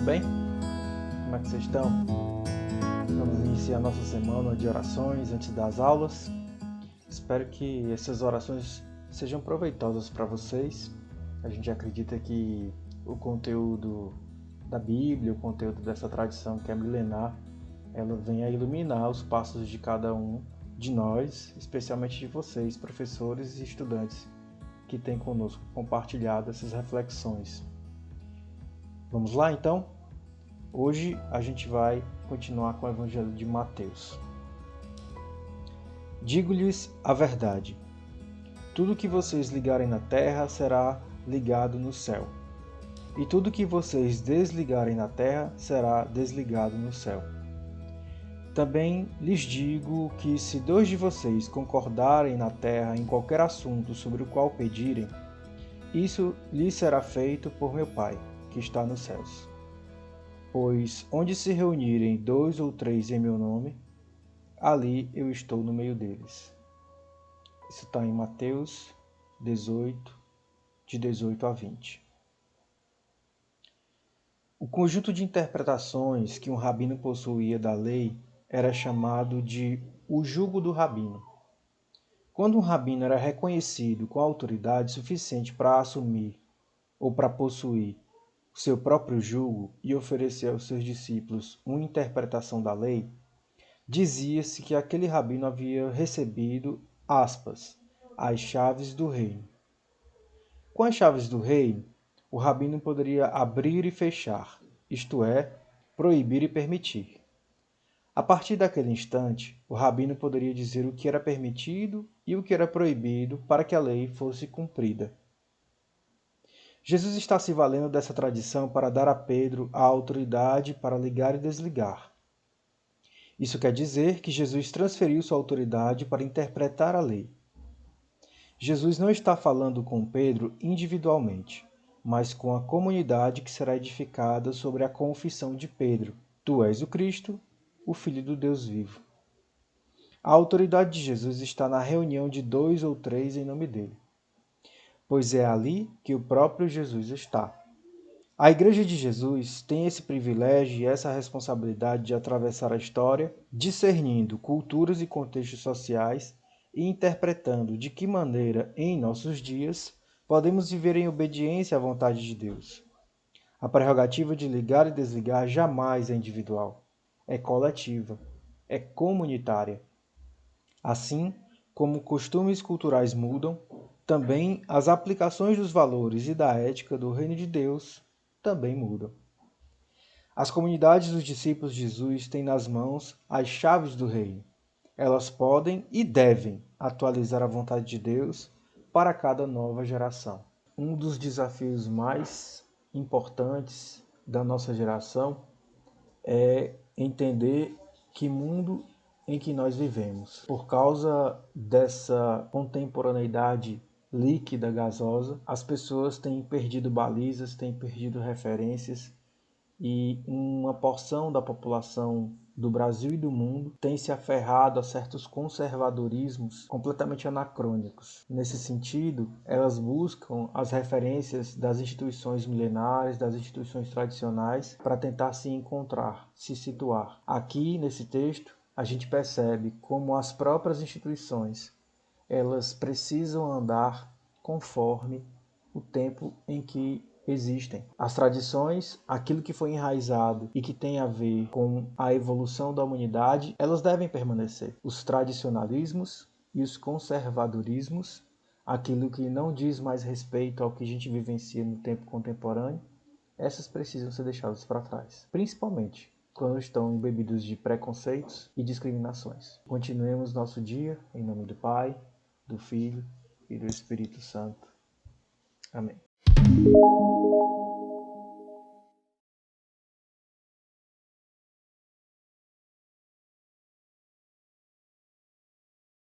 bem? Como é que vocês estão? Vamos iniciar nossa semana de orações antes das aulas. Espero que essas orações sejam proveitosas para vocês. A gente acredita que o conteúdo da Bíblia, o conteúdo dessa tradição que é milenar, ela vem a iluminar os passos de cada um de nós, especialmente de vocês, professores e estudantes, que têm conosco compartilhado essas reflexões. Vamos lá, então? Hoje a gente vai continuar com o Evangelho de Mateus. Digo-lhes a verdade. Tudo que vocês ligarem na terra será ligado no céu. E tudo que vocês desligarem na terra será desligado no céu. Também lhes digo que se 2 de vocês concordarem na terra em qualquer assunto sobre o qual pedirem, isso lhes será feito por meu Pai, que está nos céus. Pois onde se reunirem 2 ou 3 em meu nome, ali eu estou no meio deles. Isso está em Mateus 18, de 18 a 20. O conjunto de interpretações que um rabino possuía da lei era chamado de o jugo do rabino. Quando um rabino era reconhecido com autoridade suficiente para assumir ou para possuir o seu próprio jugo e oferecer aos seus discípulos uma interpretação da lei, dizia-se que aquele rabino havia recebido, aspas, as chaves do reino. Com as chaves do reino, o rabino poderia abrir e fechar, isto é, proibir e permitir. A partir daquele instante, o rabino poderia dizer o que era permitido e o que era proibido para que a lei fosse cumprida. Jesus está se valendo dessa tradição para dar a Pedro a autoridade para ligar e desligar. Isso quer dizer que Jesus transferiu sua autoridade para interpretar a lei. Jesus não está falando com Pedro individualmente, mas com a comunidade que será edificada sobre a confissão de Pedro: Tu és o Cristo, o Filho do Deus vivo. A autoridade de Jesus está na reunião de 2 ou 3 em nome dele, pois é ali que o próprio Jesus está. A Igreja de Jesus tem esse privilégio e essa responsabilidade de atravessar a história, discernindo culturas e contextos sociais e interpretando de que maneira, em nossos dias, podemos viver em obediência à vontade de Deus. A prerrogativa de ligar e desligar jamais é individual, é coletiva, é comunitária. Assim como costumes culturais mudam, também as aplicações dos valores e da ética do Reino de Deus também mudam. As comunidades dos discípulos de Jesus têm nas mãos as chaves do reino. Elas podem e devem atualizar a vontade de Deus para cada nova geração. Um dos desafios mais importantes da nossa geração é entender que mundo em que nós vivemos. Por causa dessa contemporaneidade líquida, gasosa, as pessoas têm perdido balizas, têm perdido referências e uma porção da população do Brasil e do mundo tem se aferrado a certos conservadorismos completamente anacrônicos. Nesse sentido, elas buscam as referências das instituições milenares, das instituições tradicionais, para tentar se encontrar, se situar. Aqui, nesse texto, a gente percebe como as próprias instituições elas precisam andar conforme o tempo em que existem. As tradições, aquilo que foi enraizado e que tem a ver com a evolução da humanidade, elas devem permanecer. Os tradicionalismos e os conservadorismos, aquilo que não diz mais respeito ao que a gente vivencia no tempo contemporâneo, essas precisam ser deixadas para trás, principalmente quando estão embebidos de preconceitos e discriminações. Continuemos nosso dia em nome do Pai, do Filho e do Espírito Santo. Amém.